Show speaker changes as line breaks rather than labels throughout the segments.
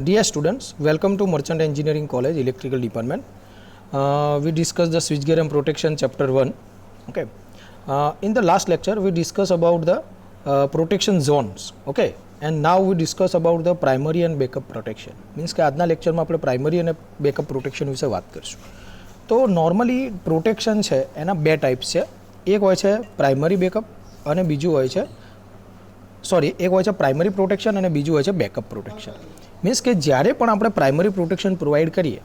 Dear students, welcome to Merchant Engineering College Electrical Department. We discussed the switchgear and protection chapter 1. Okay. In the last lecture, we discussed about the protection zones. Okay. And now we discuss about the primary and backup protection. Means કે આજના લેક્ચરમાં આપણે primary અને backup protection વિશે વાત કરીશું. તો normally protection છે એના બે ટાઈપ્સ છે. એક હોય છે પ્રાઇમરી બેકઅપ અને બીજું હોય છે એક હોય છે પ્રાઇમરી પ્રોટેક્શન અને બીજું હોય છે બેકઅપ પ્રોટેક્શન. મીન્સ કે જ્યારે પણ આપણે પ્રાઇમરી પ્રોટેક્શન પ્રોવાઈડ કરીએ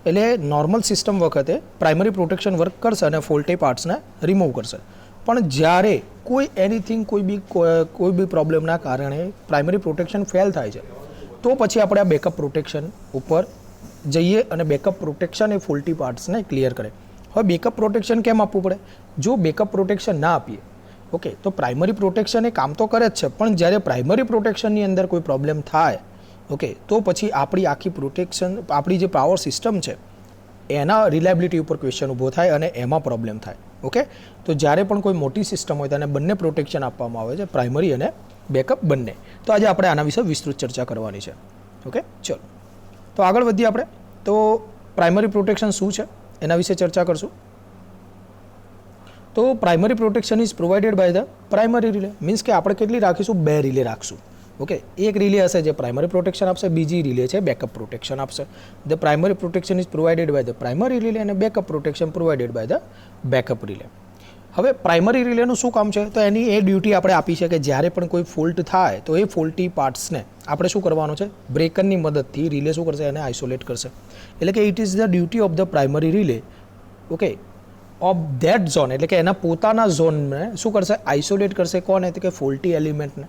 એટલે નોર્મલ સિસ્ટમ વખતે પ્રાઇમરી પ્રોટેક્શન વર્ક કરશે અને ફોલ્ટી પાર્ટ્સને રિમૂવ કરશે. પણ જ્યારે કોઈ એનીથિંગ કોઈ બી પ્રોબ્લેમના કારણે પ્રાઇમરી પ્રોટેક્શન ફેલ થાય છે તો પછી આપણે આ બેકઅપ પ્રોટેક્શન ઉપર જઈએ અને બેકઅપ પ્રોટેક્શન એ ફોલ્ટી પાર્ટ્સને ક્લિયર કરે. હવે બેકઅપ પ્રોટેક્શન કેમ આપવું પડે? જો બેકઅપ પ્રોટેક્શન ના આપીએ ઓકે તો પ્રાઇમરી પ્રોટેક્શન એ કામ તો કરે જ છે, પણ જ્યારે પ્રાઇમરી પ્રોટેક્શનની અંદર કોઈ પ્રોબ્લેમ થાય ઓકે તો પછી આપણી આખી પ્રોટેક્શન આપણી જે પાવર સિસ્ટમ છે એના રિલાયબિલિટી ઉપર ક્વેશ્ચન ઊભો થાય અને એમાં પ્રોબ્લેમ થાય. ઓકે તો જ્યારે પણ કોઈ મોટી સિસ્ટમ હોય તેને બંને પ્રોટેક્શન આપવામાં આવે છે, પ્રાઇમરી અને બેકઅપ બંને. તો આજે આપણે આના વિશે વિસ્તૃત ચર્ચા કરવાની છે. ઓકે ચલો તો આગળ વધીએ આપણે. તો પ્રાઇમરી પ્રોટેક્શન શું છે એના વિશે ચર્ચા કરશું. તો primary protection is provided by the primary relay. Means કે આપણે કેટલી રાખીશું? બે રિલે રાખશું. ઓકે એક રિલે હશે જે પ્રાઇમરી પ્રોટેક્શન આપશે, બીજી રિલે છે બેકઅપ પ્રોટેક્શન આપશે. The primary protection is provided by the primary relay અને backup protection provided by the backup relay. હવે પ્રાઇમરી રિલેનું શું કામ છે? તો એની એ ડ્યુટી આપણે આપી છે કે જ્યારે પણ કોઈ ફોલ્ટ થાય તો એ ફોલ્ટી પાર્ટ્સને આપણે શું કરવાનું છે? બ્રેકરની મદદથી રિલે શું કરશે? એને આઇસોલેટ કરશે. એટલે કે it is the duty of the primary relay okay of that zone, એટલે કે એના પોતાના ઝોનને શું કરશે? આઇસોલેટ કરશે. કોને? તો કે ફોલ્ટી એલિમેન્ટને.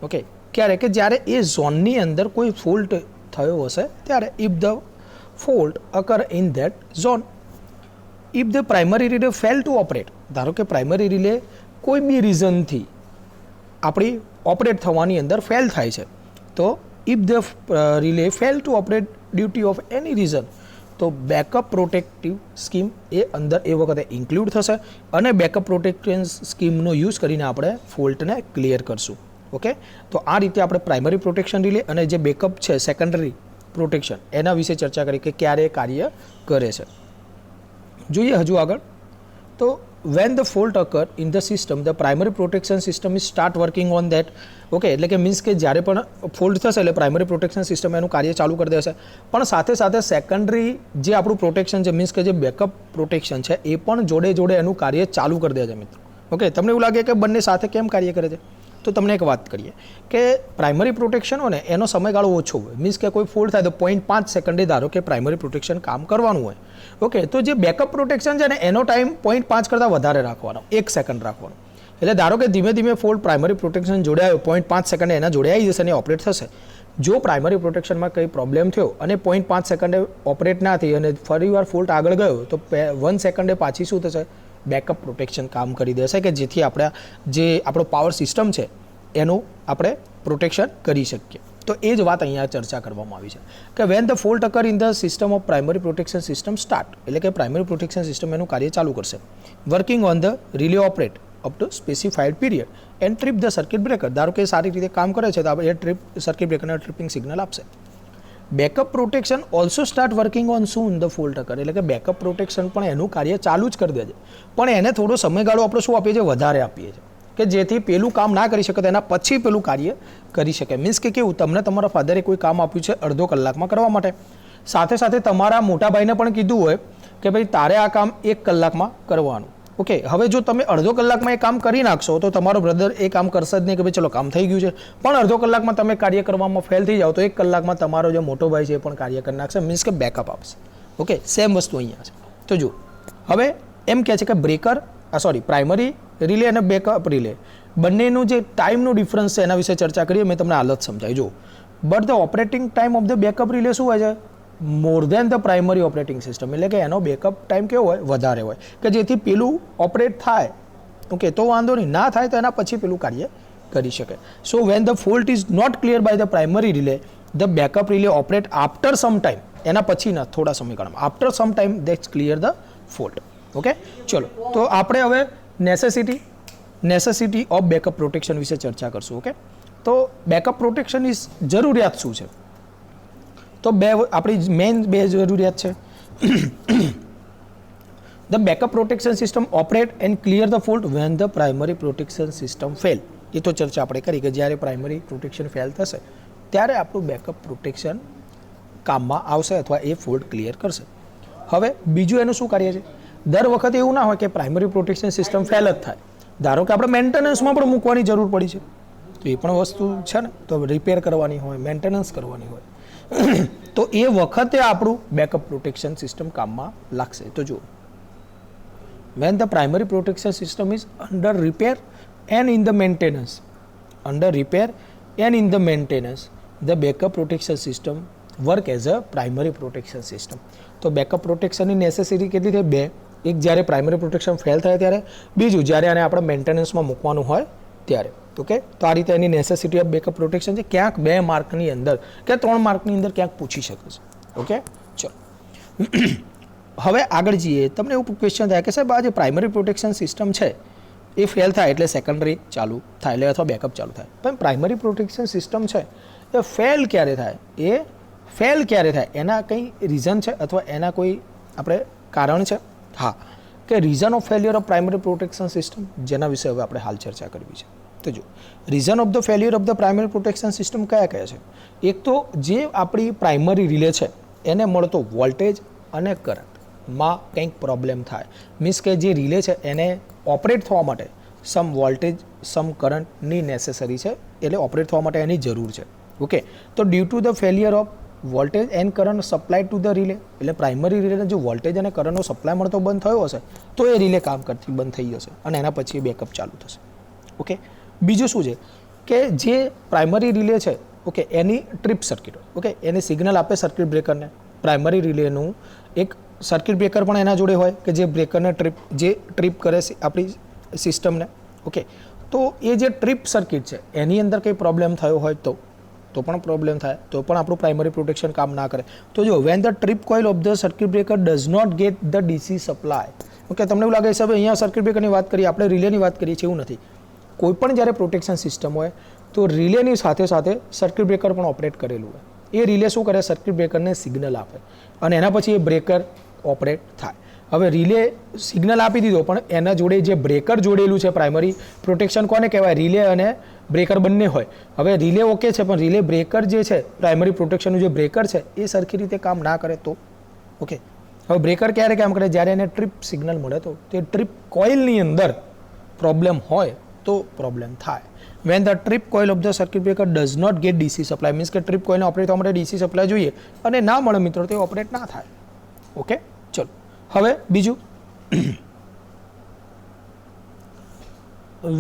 ઓકે ક્યારે? કે જ્યારે એ ઝોનની અંદર કોઈ ફોલ્ટ થયો હશે ત્યારે if the fault અકર in that zone, if the primary relay fail two operate. ધારો કે પ્રાઇમરી રિલે કોઈ બી રીઝનથી આપણી ઓપરેટ થવાની અંદર ફેલ થાય છે તો if the relay fail two operate duty of any reason તો બેકઅપ પ્રોટેક્ટિવ સ્કીમ એ અંદર એ વખતે ઇન્ક્લુડ થશે અને બેકઅપ પ્રોટેક્શન સ્કીમનો યુઝ કરીને આપણે ફોલ્ટને ક્લિયર કરશું. ઓકે તો આ રીતે આપણે પ્રાઇમરી પ્રોટેક્શન રિલે અને જે બેકઅપ છે સેકન્ડરી પ્રોટેક્શન એના વિશે ચર્ચા કરી કે ક્યારે કાર્ય કરે છે. જોઈએ હજુ આગળ. તો when the fault occur in the system the primary protection system is start working on that. Okay એટલે કે મીન્સ કે જ્યારે પણ ફોલ્ટ થશે એટલે પ્રાઇમરી પ્રોટેક્શન સિસ્ટમ એનું કાર્ય ચાલુ કરી દેશે, પણ સાથે સાથે સેકન્ડરી જે આપણું પ્રોટેક્શન છે મીન્સ કે જે બેકઅપ પ્રોટેક્શન છે એ પણ જોડે જોડે એનું કાર્ય ચાલુ કરી દે છે મિત્રો. ઓકે તમને એવું લાગે કે બંને સાથે કેમ કાર્ય કરે છે? તો તમને એક વાત કરીએ કે પ્રાઇમરી પ્રોટેક્શન હોય ને એનો સમયગાળો ઓછો હોય. મીન્સ કે કોઈ ફોલ્ટ થાય તો 0.5 સેકન્ડે ધારો કે પ્રાઇમરી પ્રોટેક્શન કામ કરવાનું હોય. ઓકે તો જે બેકઅપ પ્રોટેક્શન છે ને એનો ટાઈમ 0.5 કરતાં વધારે રાખવાનો, 1 સેકન્ડ રાખવાનો. એટલે ધારો કે ધીમે ધીમે ફોલ્ટ પ્રાઇમરી પ્રોટેક્શન જોડે આવ્યો, 0.5 સેકન્ડે એના જોડે આવી જશે અને ઓપરેટ થશે. જો પ્રાઇમરી પ્રોટેક્શનમાં કંઈ પ્રોબ્લેમ થયો અને 0.5 સેકન્ડે ઓપરેટ ના થઈ અને ફરીવાર ફોલ્ટ આગળ ગયો તો 1 સેકન્ડે પાછી શું થશે? બેકઅપ પ્રોટેક્શન કામ કરી દેશે કે જેથી આપણે જે આપણો પાવર સિસ્ટમ છે એનું આપણે પ્રોટેક્શન કરી શકીએ. તો એ જ વાત અહીંયા ચર્ચા કરવામાં આવી છે કે van the fault અકર in the system of primary protection system start, એટલે કે પ્રાઇમરી પ્રોટેક્શન સિસ્ટમ એનું કાર્ય ચાલુ કરશે. Working on the relay operate up to specified period and trip the circuit breaker. ધારો કે સારી રીતે કામ કરે છે તો આપણે એ સર્કિટ બ્રેકરને ટ્રિપિંગ સિગ્નલ આપશે. Backup protection also start working on soon the fault અકર, એટલે કે બેકઅપ પ્રોટેક્શન પણ એનું કાર્ય ચાલુ જ કરી દે છે, પણ એને થોડો સમયગાળો આપણે શું આપીએ છીએ? વધારે આપીએ છીએ કે જેથી પેલું કામ ના કરી શકે તો એના પછી પેલું કાર્ય કરી શકે. મીન્સ કે કેવું, તમને તમારા ફાધરે કોઈ કામ આપ્યું છે અડધો કલાકમાં કરવા માટે, સાથે સાથે તમારા મોટા ભાઈને પણ કીધું હોય કે ભાઈ તારે આ કામ 1 કલાકમાં કરવાનું. ઓકે હવે જો તમે અડધો કલાકમાં એ કામ કરી નાખશો તો તમારો બ્રધર એ કામ કરશે જ નહીં કે ભાઈ ચલો કામ થઈ ગયું છે, પણ અડધો કલાકમાં તમે કાર્ય કરવામાં ફેલ થઈ જાઓ તો 1 કલાકમાં તમારો જે મોટો ભાઈ છે એ પણ કાર્ય કરી નાખશે. મીન્સ કે બેકઅપ આપશે. ઓકે સેમ વસ્તુ અહીંયા છે. તો જો હવે એમ કહે છે કે બ્રેકર પ્રાઇમરી રિલે અને બેકઅપ રિલે બંનેનું જે ટાઈમનું ડિફરન્સ છે એના વિશે ચર્ચા કરીએ. મેં તમને હાલત સમજાવી. જો but the operating time of the backup relay શું હોય છે? મોર દેન ધ પ્રાઇમરી ઓપરેટિંગ સિસ્ટમ, એટલે કે એનો બેકઅપ ટાઈમ કેવો હોય? વધારે હોય કે જેથી પેલું ઓપરેટ થાય ઓકે તો વાંધો નહીં, ના થાય તો એના પછી પેલું કાર્ય કરી શકે. So when the fault is not clear by the primary relay the backup relay operate after some time, એના પછીના થોડા સમયગાળામાં after some time that's clear the fault. Okay ચલો તો આપણે હવે નેસેસિટી ઓફ બેકઅપ પ્રોટેક્શન વિશે ચર્ચા કરશું. ઓકે તો બેકઅપ પ્રોટેક્શન ઇઝ જરૂરિયાત શું છે? તો આપણી મેઇન બે જરૂરિયાત છે. The backup protection system operate and clear the fault when the primary protection system fail. એ તો ચર્ચા આપણે કરી કે જ્યારે પ્રાઇમરી પ્રોટેક્શન ફેલ થશે ત્યારે આપણું બેકઅપ પ્રોટેક્શન કામમાં આવશે અથવા એ ફોલ્ટ ક્લિયર કરશે. હવે બીજું એનું શું કાર્ય છે? દર વખતે એવું ના હોય કે પ્રાઇમરી પ્રોટેક્શન સિસ્ટમ ફેલ જ થાય. ધારો કે આપણે મેન્ટેનન્સમાં પણ મૂકવાની જરૂર પડી છે, તો એ પણ વસ્તુ છે ને, તો રિપેર કરવાની હોય, મેન્ટેનન્સ કરવાની હોય, તો એ વખતે આપણું બેકઅપ પ્રોટેક્શન સિસ્ટમ કામમાં લાગશે. તો જુઓ, when the primary protection system is under repair and in the maintenance, the backup protection system work as a primary protection system. તો બેકઅપ પ્રોટેક્શનની નેસેસિટી કેટલી થાય? બે. એક જ્યારે પ્રાઇમરી પ્રોટેક્શન ફેલ થાય ત્યારે, બીજું જ્યારે આને આપણે મેન્ટેનન્સમાં મૂકવાનું હોય ત્યારે. ઓકે, તો આ રીતે એની નેસેસિટી ઓફ બેકઅપ પ્રોટેક્શન છે. ક્યાંક 2 માર્કની અંદર કે 3 માર્કની અંદર ક્યાંક પૂછી શકે છે. ઓકે, ચલો હવે આગળ જઈએ. તમને એવું ક્વેશ્ચન થાય કે સાહેબ આ જે પ્રાઇમરી પ્રોટેક્શન સિસ્ટમ છે એ ફેલ થાય એટલે સેકન્ડરી ચાલુ થાય, એટલે અથવા બેકઅપ ચાલુ થાય. પણ પ્રાઇમરી પ્રોટેક્શન સિસ્ટમ છે એ ફેલ ક્યારે થાય? એના કંઈ રીઝન છે અથવા એના કોઈ આપણે કારણ છે? હા, કે reason of failure of primary protection system, જેના વિશે હવે આપણે હાલ ચર્ચા કરવી છે. તો જો, reason of the failure of the primary protection system કયા છે? એક તો જે આપણી પ્રાઇમરી રિલે છે એને મળતો વોલ્ટેજ અને કરંટમાં કંઈક પ્રોબ્લેમ થાય. મીન્સ કે જે રિલે છે એને ઓપરેટ થવા માટે સમ વોલ્ટેજ સમ કરંટની નેસેસરી છે, એટલે ઓપરેટ થવા માટે એની જરૂર છે. ઓકે, તો due to the failure of voltage and current supply to the relay, એટલે પ્રાઇમરી રિલેને જો વોલ્ટેજ અને કરંટનો સપ્લાય મળતો બંધ થયો હશે તો એ રિલે કામ કરતી બંધ થઈ જશે અને એના પછી બેકઅપ ચાલુ થશે. ઓકે, બીજું શું છે કે જે પ્રાઇમરી રિલે છે, ઓકે, એની ટ્રીપ સર્કિટ, ઓકે, એને સિગ્નલ આપે સર્કિટ બ્રેકરને. પ્રાઇમરી રિલેનું એક સર્કિટ બ્રેકર પણ એના જોડે હોય કે જે બ્રેકરને ટ્રીપ કરે છે આપણી સિસ્ટમને. ઓકે, તો એ જે ટ્રીપ સર્કિટ છે એની અંદર કંઈ પ્રોબ્લેમ થયો હોય તો પણ પ્રોબ્લેમ થાય, તો પણ આપણું પ્રાઇમરી પ્રોટેક્શન કામ ના કરે. તો જો, when the trip coil of the circuit breaker does not get the DC supply. Okay, તમને એવું લાગે છે અહીંયા સર્કિટ બ્રેકરની વાત કરીએ, આપણે રિલેની વાત કરીએ છીએ, એવું નથી. કોઈ પણ જ્યારે પ્રોટેક્શન સિસ્ટમ હોય તો રિલેની સાથે સાથે સર્કિટ બ્રેકર પણ ઓપરેટ કરેલું હોય. એ રિલે શું કરે? સર્કિટ બ્રેકરને સિગ્નલ આપે અને એના પછી એ બ્રેકર ઓપરેટ થાય. હવે રિલે સિગ્નલ આપી દીધો, પણ એના જોડે જે બ્રેકર જોડેલું છે, પ્રાઇમરી પ્રોટેક્શન કોને કહેવાય? રિલે અને બ્રેકર બંને હોય. હવે રિલે ઓકે છે, પણ રિલે બ્રેકર જે છે, પ્રાઇમરી પ્રોટેક્શનનું જે બ્રેકર છે એ સરખી રીતે કામ ના કરે તો. ઓકે, હવે બ્રેકર ક્યારે કામ કરે? જ્યારે એને ટ્રીપ સિગ્નલ મળે તો. તે ટ્રીપ કોઇલની અંદર પ્રોબ્લેમ હોય તો પ્રોબ્લેમ થાય. When the trip coil of the circuit breaker does not get DC supply, means કે ટ્રીપ કોઇલને ઓપરેટ થવા માટે ડીસી સપ્લાય જોઈએ અને ના મળે મિત્રો, તો ઓપરેટ ના થાય. ઓકે, ચલો હવે બીજું,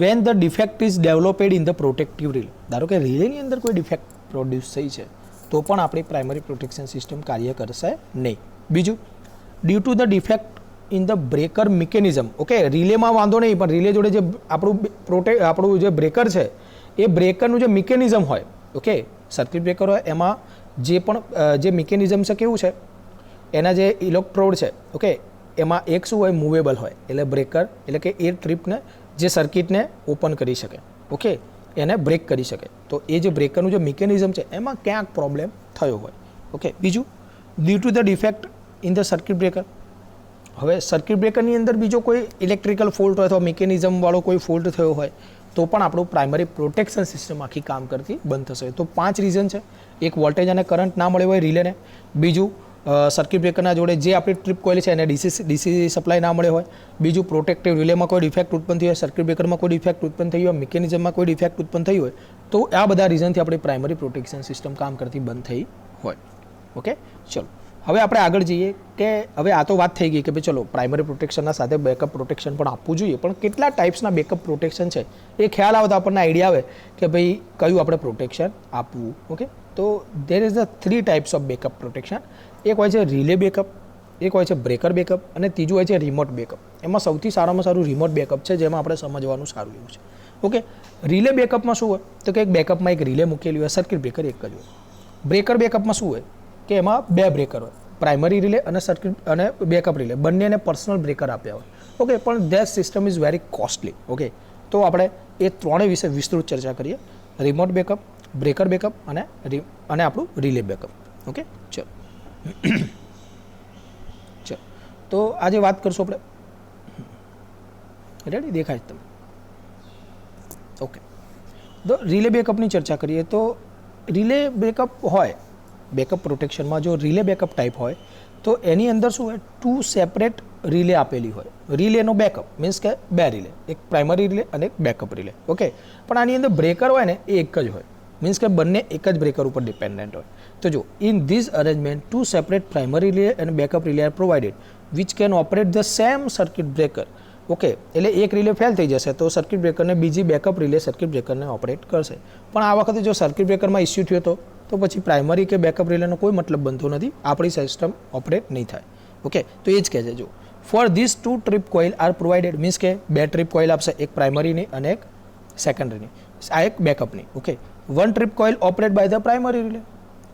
when the defect is developed in the protective relay. ધારો કે રિલેની અંદર કોઈ ડિફેક્ટ પ્રોડ્યુસ થઈ છે તો પણ આપણી પ્રાઇમરી પ્રોટેક્શન સિસ્ટમ કાર્ય કરશે નહીં. બીજું, due to the defect in the breaker mechanism. Okay, રિલેમાં વાંધો નહીં, પણ રિલે જોડે જે આપણું જે બ્રેકર છે એ બ્રેકરનું જે મિકેનિઝમ હોય, ઓકે, સર્કિટ બ્રેકર હોય એમાં જે મિકેનિઝમ છે કેવું છે, એના જે ઇલેક્ટ્રોડ છે, ઓકે, એમાં એક શું હોય? મૂવેબલ હોય. એટલે બ્રેકર એટલે કે એ ટ્રીપને જે સર્કિટને ઓપન કરી શકે, ઓકે, એને બ્રેક કરી શકે. તો એ જે બ્રેકરનું જે મિકેનિઝમ છે એમાં ક્યાંક પ્રોબ્લેમ થયો હોય. ઓકે, બીજું, due to the defect in the circuit breaker. હવે સર્કિટ બ્રેકરની અંદર બીજો કોઈ ઇલેક્ટ્રિકલ ફોલ્ટ હોય અથવા મિકેનિઝમવાળો કોઈ ફોલ્ટ થયો હોય તો પણ આપણું પ્રાઇમરી પ્રોટેક્શન સિસ્ટમ આખી કામ કરતી બંધ થશે. તો 5 રીઝન છે. એક, વોલ્ટેજ અને કરંટ ના મળે હોય રિલેને. બીજું, સર્કિટ બ્રેકરના જોડે જે આપણી ટ્રીપ કોઇલ છે એને ડીસી સપ્લાય ના મળે હોય. બીજું, પ્રોટેક્ટિવ રિલેમાં કોઈ ડિફેક્ટ ઉત્પન્ન થઈ હોય, સર્કિટ બ્રેકરમાં કોઈ ડિફેક્ટ ઉત્પન્ન થઈ હોય, મિકેનિઝમમાં કોઈ ડિફેક્ટ ઉત્પન્ન થઈ હોય, તો આ બધા રીઝનથી આપણી પ્રાઇમરી પ્રોટેક્શન સિસ્ટમ કામ કરતી બંધ થઈ હોય. ઓકે, ચલો હવે આપણે આગળ જઈએ કે હવે આ તો વાત થઈ ગઈ કે ભાઈ ચલો પ્રાઇમરી પ્રોટેક્શનના સાથે બેકઅપ પ્રોટેક્શન પણ આપવું જોઈએ, પણ કેટલા ટાઈપ્સના બેકઅપ પ્રોટેક્શન છે એ ખ્યાલ આવે તો આપણને આઈડિયા આવે કે ભાઈ કયું આપણે પ્રોટેક્શન આપવું. ઓકે, તો there is the 3 types of backup protection. એક હોય છે રિલે બેકઅપ, એક હોય છે બ્રેકર બેકઅપ અને ત્રીજું હોય છે રિમોટ બેકઅપ. એમાં સૌથી સારામાં સારું રિમોટ બેકઅપ છે, જેમાં આપણે સમજવાનું સારું એવું છે. ઓકે, રિલે બેકઅપમાં શું હોય તો કે એક બેકઅપમાં એક રિલે મૂકેલી હોય, સર્કિટ બ્રેકર એક જ હોય. બ્રેકર બેકઅપમાં શું હોય કે એમાં 2 બ્રેકર હોય, પ્રાઇમરી રિલે અને સર્કિટ અને બેકઅપ રિલે બંનેને પર્સનલ બ્રેકર આપ્યા હોય. ઓકે, પણ that system is very costly. Okay, તો આપણે એ ત્રણેય વિશે વિસ્તૃત ચર્ચા કરીએ. રિમોટ બેકઅપ, બ્રેકર બેકઅપ અને આપણું રિલે બેકઅપ. ઓકે, ચલો ચલો તો આજે વાત કરશું આપણે, રેડી દેખાય તમે? ઓકે, તો રિલે બેકઅપની ચર્ચા કરીએ તો રિલે બેકઅપ હોય, બેકઅપ પ્રોટેક્શનમાં જો રિલે બેકઅપ ટાઈપ હોય તો એની અંદર શું હોય, 2 સેપરેટ રિલે આપેલી હોય. રિલેનો બેકઅપ મીન્સ કે 2 રિલે, એક પ્રાઇમરી રિલે અને એક બેકઅપ રિલે. ઓકે, પણ આની અંદર બ્રેકર હોય ને એ એક જ હોય, મીન્સ કે બંને એક જ બ્રેકર ઉપર ડિપેન્ડન્ટ હોય. તો જો in this arrangement 2 separate primary relay અને backup relay are provided which can operate the same circuit breaker. Okay, એટલે એક રિલે ફેલ થઈ જશે તો સર્કિટ બ્રેકરને બીજી બેકઅપ રિલે સર્કિટ બ્રેકરને ઓપરેટ કરશે. પણ આ વખતે જો સર્કિટ બ્રેકરમાં ઇસ્યુ થયો તો પછી પ્રાઇમરી કે બેકઅપ રિલેનો કોઈ મતલબ બનતો નથી, આપણી સિસ્ટમ ઓપરેટ નહીં થાય. ઓકે, તો એ જ કહે છે જો for this 2 trip coil are provided, means કે 2 ટ્રીપ કોઇલ આપશે, એક પ્રાઇમરીની અને એક સેકન્ડરીની, આ એક બેકઅપની. Okay, 1 trip coil operate by the primary relay,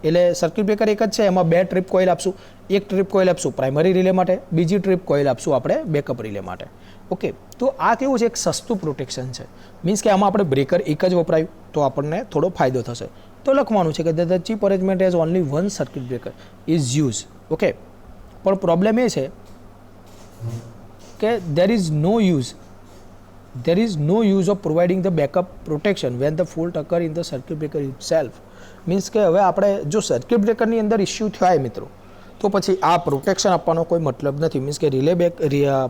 એટલે સર્કિટ બ્રેકર એક જ છે, એમાં 2 ટ્રીપ કોઇલ આપશું, એક ટ્રીપ કોઇલ આપશું પ્રાઇમરી રિલે માટે, બીજી ટ્રીપ કોઇલ આપશું આપણે બેકઅપ રિલે માટે. ઓકે, તો આ કેવું છે, એક સસ્તું પ્રોટેક્શન છે, મીન્સ કે આમાં આપણે બ્રેકર એક જ વપરાયું તો આપણને થોડો ફાયદો થશે. તો લખવાનું છે કે the cheap arrangement has only 1 circuit breaker is use. Okay, પણ પ્રોબ્લેમ એ છે કે there is no use of providing the backup protection when the fault occur in the circuit breaker itself. Means કે હવે આપણે જો સર્કિટ બ્રેકરની અંદર ઇસ્યુ થાય મિત્રો તો પછી આ પ્રોટેક્શન આપવાનો કોઈ મતલબ નથી. મીન્સ કે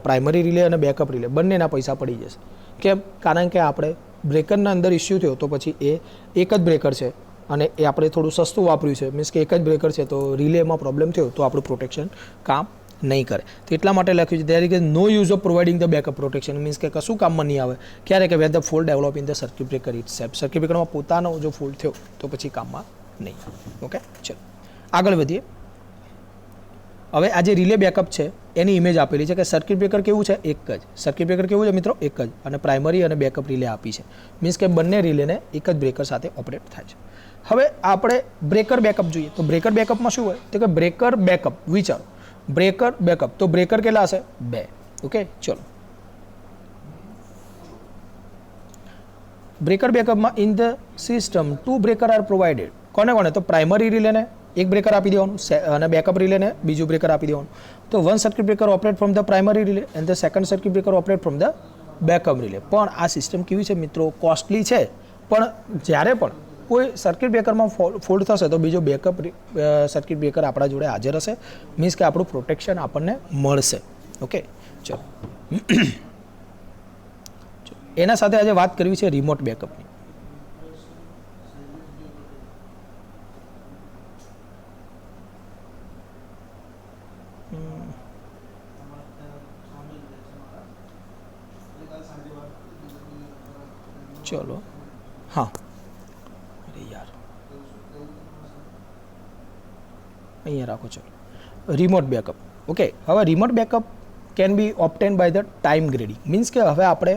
પ્રાઇમરી રિલે અને બેકઅપ રિલે બંનેના પૈસા પડી જશે. કેમ? કારણ કે આપણે બ્રેકરના અંદર ઇસ્યુ થયો તો પછી એ એક જ બ્રેકર છે અને એ આપણે થોડું સસ્તું વાપર્યું છે, મીન્સ કે એક જ બ્રેકર છે તો રિલેમાં પ્રોબ્લેમ થયો તો આપણું પ્રોટેક્શન કામ નહીં કરે. તો એટલા માટે લખ્યું છે there is no use of providing the backup protection, means કે કશું કામમાં નહીં આવે ક્યારે કે where the fault develop in the circuit breaker itself, circuit બ્રેકરમાં પોતાનો જો ફોલ્ટ થયો તો પછી કામમાં નહીં. ઓકે, ચલો આગળ વધીએ. હવે આ જે રિલે બેકઅપ છે એની ઇમેજ આપેલી છે કે સર્કિટ બ્રેકર કેવું છે, એક જ સર્કિટ બ્રેકર કેવું છે મિત્રો, એક જ, અને પ્રાઇમરી અને બેકઅપ રિલે આપી છે, મીન્સ કે બંને રિલેને એક જ બ્રેકર સાથે ઓપરેટ થાય છે. હવે આપણે બ્રેકર બેકઅપ જોઈએ તો બ્રેકર બેકઅપમાં શું હોય તો કે બ્રેકર બેકઅપ, વિચારો બ્રેકર બેકઅપ તો બ્રેકર કેટલા હશે, 2. ઓકે, ચલો બ્રેકર બેકઅપમાં in the system 2 breaker are provided. કોને કોને? તો પ્રાઇમરી રિલેને એક બ્રેકર આપી દેવાનું અને બેકઅપ રિલેને બીજું બ્રેકર આપી દેવાનું. તો 1 circuit breaker operate from the primary relay and the second circuit breaker operate from the backup relay. પણ આ સિસ્ટમ કેવી છે મિત્રો, કોસ્ટલી છે, પણ જ્યારે પણ કોઈ સર્કિટ બ્રેકરમાં ફોલ્ટ થશે તો બીજો બેકઅપ સર્કિટ બ્રેકર આપણા જોડે હાજર હશે, મીન્સ કે આપણું પ્રોટેક્શન આપણને મળશે. ઓકે, ચલો એના સાથે આજે વાત કરવી છે રિમોટ બેકઅપની. ચલો હા, અરે યાર અહીંયા રાખો. ચલો રિમોટ બેકઅપ. ઓકે, હવે remote backup can be obtained by the time grading, means કે હવે આપણે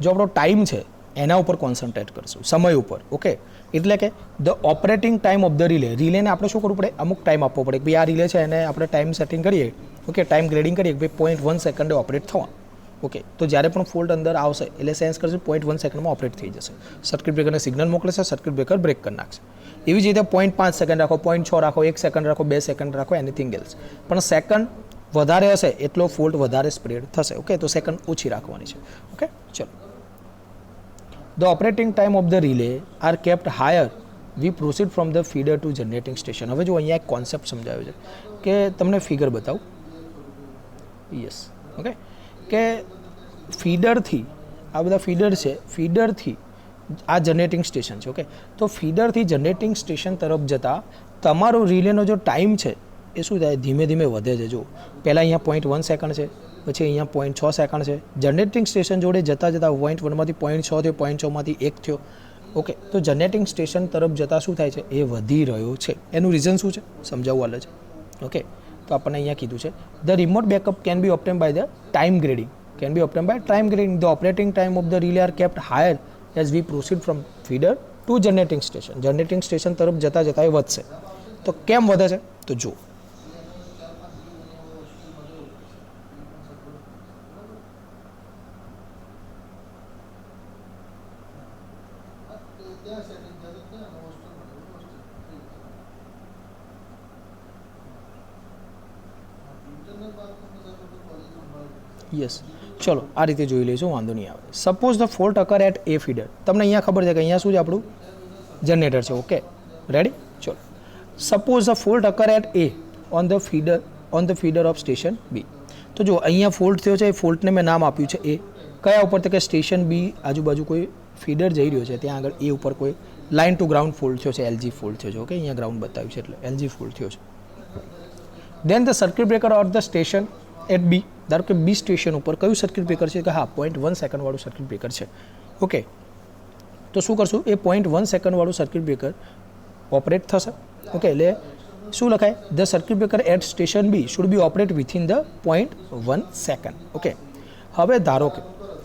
જો આપણો ટાઈમ છે એના ઉપર કોન્સન્ટ્રેટ કરશું, સમય ઉપર. ઓકે, એટલે કે the operating time of the રિલેને આપણે શું કરવું પડે, અમુક ટાઈમ આપવો પડે કે ભાઈ આ રિલે છે એને આપણે ટાઈમ સેટિંગ કરીએ. ઓકે, ટાઈમ ગ્રેડિંગ કરીએ કે ભાઈ 0.1 સેકન્ડે ઓપરેટ થવાનું. ઓકે, તો જ્યારે પણ ફોલ્ટ અંદર આવશે એટલે સેન્સ કરશે 0.1 સેકન્ડમાં ઓપરેટ થઈ જશે, સર્કિટ બ્રેકરને સિગ્નલ મોકલશે, સર્કિટ બ્રેકર બ્રેક કરી નાખશે. એવી જ રીતે 0.5 સેકન્ડ રાખો, 0.6 રાખો, 1 સેકન્ડ રાખો, 2 સેકન્ડ રાખો, એનીથિંગ એલ્સ, પણ સેકન્ડ વધારે હશે એટલો ફોલ્ટ વધારે સ્પ્રેડ થશે. ઓકે, તો સેકન્ડ ઓછી રાખવાની છે. ઓકે, ચલો the operating time of the relay are kept higher we proceed from the feeder to generating station. હવે જો અહીંયા એક કોન્સેપ્ટ સમજાવ્યો છે કે તમને ફિગર બતાવું. યસ, ઓકે, કે ફીડરથી આ બધા ફીડર છે, ફીડરથી આ જનરેટિંગ સ્ટેશન છે. ઓકે, તો ફીડરથી જનરેટિંગ સ્ટેશન તરફ જતાં તમારો રિલેનો જો ટાઈમ છે એ શું થાય, ધીમે ધીમે વધે છે. જો પહેલાં અહીંયા 0.1 સેકન્ડ છે, પછી અહીંયા 0.6 સેકન્ડ છે, જનરેટિંગ સ્ટેશન જોડે જતાં જતાં 0.1માંથી 0.6 થયો, 0.6માંથી 1 થયો. ઓકે, તો જનરેટિંગ સ્ટેશન તરફ જતાં શું થાય છે, એ વધી રહ્યો છે. એનું રીઝન શું છે સમજાવવું આલે છે. ઓકે, તો આપણને અહીંયા કીધું છે the remote backup can be obtained by the time grading, can be obtained by time grading. The operating time of the relay are kept higher as we proceed from feeder to generating station. Generating station તરફ જતાં જતાં એ વધશે. તો કેમ વધે છે તો જો યસ, ચલો આ રીતે જોઈ લઈશું, વાંધો નહીં આવે. Suppose the fault occur at a feeder. તમને અહીંયા ખબર છે કે અહીંયા શું છે આપણું જનરેટર છે. Okay, ready? ચલો. Suppose the fault occur at A on the feeder of station B. તો જો અહીંયા ફોલ્ટ થયો છે, એ ફોલ્ટને મેં નામ આપ્યું છે એ. કયા ઉપર? તો કે સ્ટેશન બી આજુબાજુ કોઈ ફીડર જઈ રહ્યો છે, ત્યાં આગળ એ ઉપર કોઈ લાઇન ટુ ગ્રાઉન્ડ ફોલ્ટ થયો છે, એલજી ફોલ્ટ થયો છે. ઓકે, અહીંયા ગ્રાઉન્ડ બતાવ્યું છે એટલે એલજી ફોલ્ટ થયો છે. Then the circuit breaker or the station at B. ધારો કે બી સ્ટેશન ઉપર કયું સર્કિટ બ્રેકર છે? કે હા, 0.1 સેકન્ડ વાળું સર્કિટ બ્રેકર છે. ઓકે, તો શું કરશું? એ 0.1 સેકન્ડ વાળું સર્કિટ બ્રેકર ઓપરેટ થશે. ઓકે, એટલે શું લખાય? The circuit breaker at station B should be operate within the 0.1 second. Okay, હવે ધારો કે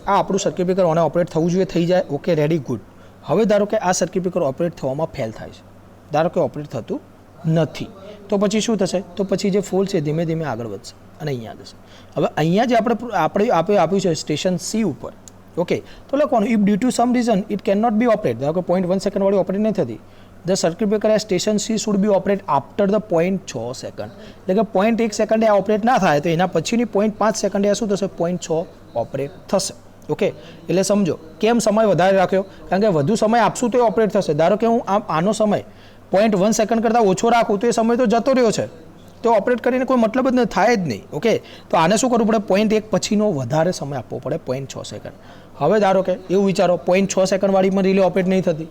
આ આપણું સર્કિટ બ્રેકર ઓને ઓપરેટ થવું જોઈએ, થઈ જાય. Okay, ready, good. હવે ધારો કે આ સર્કિટ બ્રેકર ઓપરેટ થવામાં ફેલ થાય છે, ધારો કે ઓપરેટ થતું નથી, તો પછી શું થશે? તો પછી જે ફોલ્ટ છે ધીમે ધીમે આગળ વધશે અને અહીંયા જશે. હવે અહીંયા જે આપણે આપ્યું છે સ્ટેશન સી ઉપર. ઓકે, તો લખવાનું if due to some reason it can not be operate. ધારો કે 0.1 સેકન્ડ વાળી ઓપરેટ નહીં થતી, the circuit breaker at station C should be operate after the 0.6 second. એટલે કે 0.1 સેકન્ડે આ ઓપરેટ ના થાય તો એના પછીની 0.5 સેકન્ડે શું થશે? 0.6 ઓપરેટ થશે. ઓકે, એટલે સમજો કેમ સમય વધારે રાખ્યો? કારણ કે વધુ સમય આપશું તો એ ઓપરેટ થશે. ધારો કે હું આનો સમય 0.1 સેકન્ડ કરતાં ઓછો રાખું તો એ સમય તો જતો રહ્યો છે, તો ઓપરેટ કરીને કોઈ મતલબ જ નહીં, થાય જ નહીં. ઓકે, તો આને શું કરવું પડે? 0.1 પછીનો વધારે સમય આપવો પડે, 0.6 સેકન્ડ. હવે ધારો કે એવું વિચારો 0.6 સેકન્ડ વાળીમાં રિલે ઓપરેટ નહીં થતી,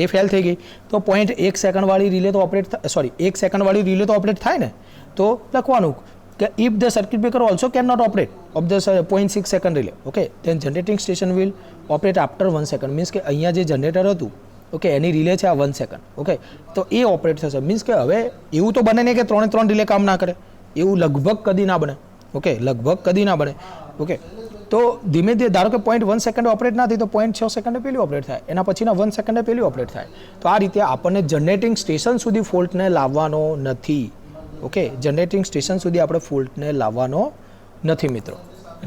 એ ફેલ થઈ ગઈ, તો 0.1 સેકન્ડ વાળી રિલે તો ઓપરેટ 1 સેકન્ડ વાળી રિલે તો ઓપરેટ થાય ને. તો લખવાનું કે if the circuit breaker also can not operate of the 0.6 second relay. Okay, then generating station will operate after 1 second. Means કે અહીંયા જે જનરેટર હતું, ઓકે, એની રિલે છે આ 1 સેકન્ડ. ઓકે, તો એ ઓપરેટ થશે. મીન્સ કે હવે એવું તો બને નહીં કે 3 રિલે કામ ના કરે, એવું લગભગ કદી ના બને. ઓકે, લગભગ કદી ના બને. ઓકે, તો ધીમે ધીમે ધારો કે 0.1 સેકન્ડ ઓપરેટ ના થઈ તો 0.6 સેકન્ડે પેલી ઓપરેટ થાય, એના પછીના 1 સેકન્ડે પેલી ઓપરેટ થાય. તો આ રીતે આપણને જનરેટિંગ સ્ટેશન સુધી ફોલ્ટને લાવવાનો નથી. ઓકે, જનરેટિંગ સ્ટેશન સુધી આપણે ફોલ્ટને લાવવાનો નથી મિત્રો.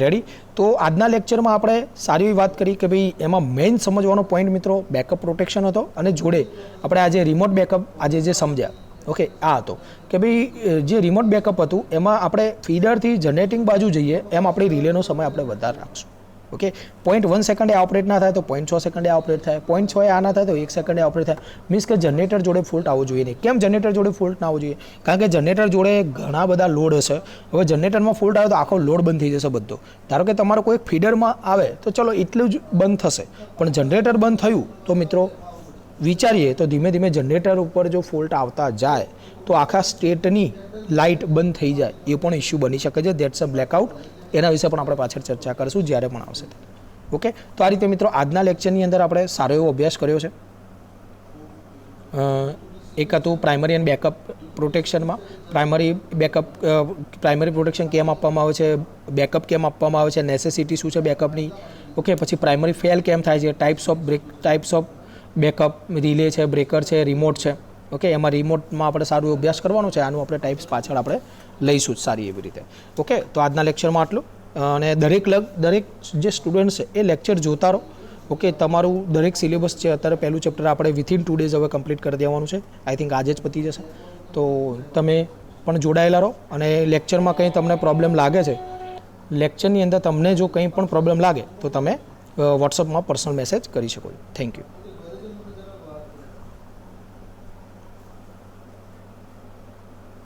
રેડી? તો આજના લેક્ચરમાં આપણે સારી એવી વાત કરી કે ભાઈ એમાં મેઇન સમજવાનો પોઈન્ટ મિત્રો બેકઅપ પ્રોટેક્શન હતો, અને જોડે આપણે આજે રિમોટ બેકઅપ આજે જે સમજ્યા. ઓકે, આ હતો કે ભાઈ જે રિમોટ બેકઅપ હતું એમાં આપણે ફીડરથી જનરેટિંગ બાજુ જઈએ એમ આપણી રિલેનો સમય આપણે વધારે રાખશું. ઓકે, 0.1 સેકન્ડે આ ઓપરેટ ના થાય તો 0.6 સેકન્ડે આ ઓપરેટ થાય, 0.6 આ ના થાય તો 1 સેકન્ડે ઓપરેટ થાય. મીન્સ કે જનરેટર જોડે ફોલ્ટ આવવો જોઈએ નહીં. કેમ જનરેટર જોડે ફોલ્ટ ના આવવો જોઈએ? કારણ કે જનરેટર જોડે ઘણા બધા લોડ હશે. હવે જનરેટરમાં ફોલ્ટ આવે તો આખો લોડ બંધ થઈ જશે બધો. ધારો કે તમારો કોઈ ફીડરમાં આવે તો ચલો એટલું જ બંધ થશે, પણ જનરેટર બંધ થયું તો મિત્રો વિચારીએ તો ધીમે ધીમે જનરેટર ઉપર જો ફોલ્ટ આવતા જાય તો આખા સ્ટેટની લાઇટ બંધ થઈ જાય, એ પણ ઇસ્યુ બની શકે છે. That's a blackout. એના વિશે પણ આપણે પાછળ ચર્ચા કરીશું જ્યારે પણ આવશે. ઓકે, તો આ રીતે મિત્રો આજના લેક્ચરની અંદર આપણે સારો એવો અભ્યાસ કર્યો છે. એક હતું પ્રાઇમરી એન્ડ બેકઅપ પ્રોટેક્શનમાં. પ્રાઇમરી પ્રોટેક્શન કેમ આપવામાં આવે છે, બેકઅપ કેમ આપવામાં આવે છે, નેસેસિટી શું છે બેકઅપની. ઓકે, પછી પ્રાઇમરી ફેલ કેમ થાય છે, ટાઈપ્સ ઓફ બેકઅપ, રિલે છે, બ્રેકર છે, રિમોટ છે. ઓકે, એમાં રિમોટમાં આપણે સારું અભ્યાસ કરવાનો છે. આનું આપણે ટાઈપ્સ પાછળ આપણે લઈશું જ સારી એવી રીતે. ઓકે, તો આજના લેક્ચરમાં આટલું. અને દરેક જે સ્ટુડન્ટ છે એ લેક્ચર જોતા રહો. ઓકે, તમારું દરેક સિલેબસ છે અત્યારે પહેલું ચેપ્ટર આપણે વિથિન 2 ડેઝ હવે કમ્પ્લીટ કરી દેવાનું છે. આઈ થિંક આજે જ પતી જશે. તો તમે પણ જોડાયેલા રહો, અને લેક્ચરમાં કંઈ તમને પ્રોબ્લેમ લાગે છે, લેક્ચરની અંદર તમને જો કંઈ પણ પ્રોબ્લેમ લાગે તો તમે વોટ્સઅપમાં પર્સનલ મેસેજ કરી શકો છો. Thank you.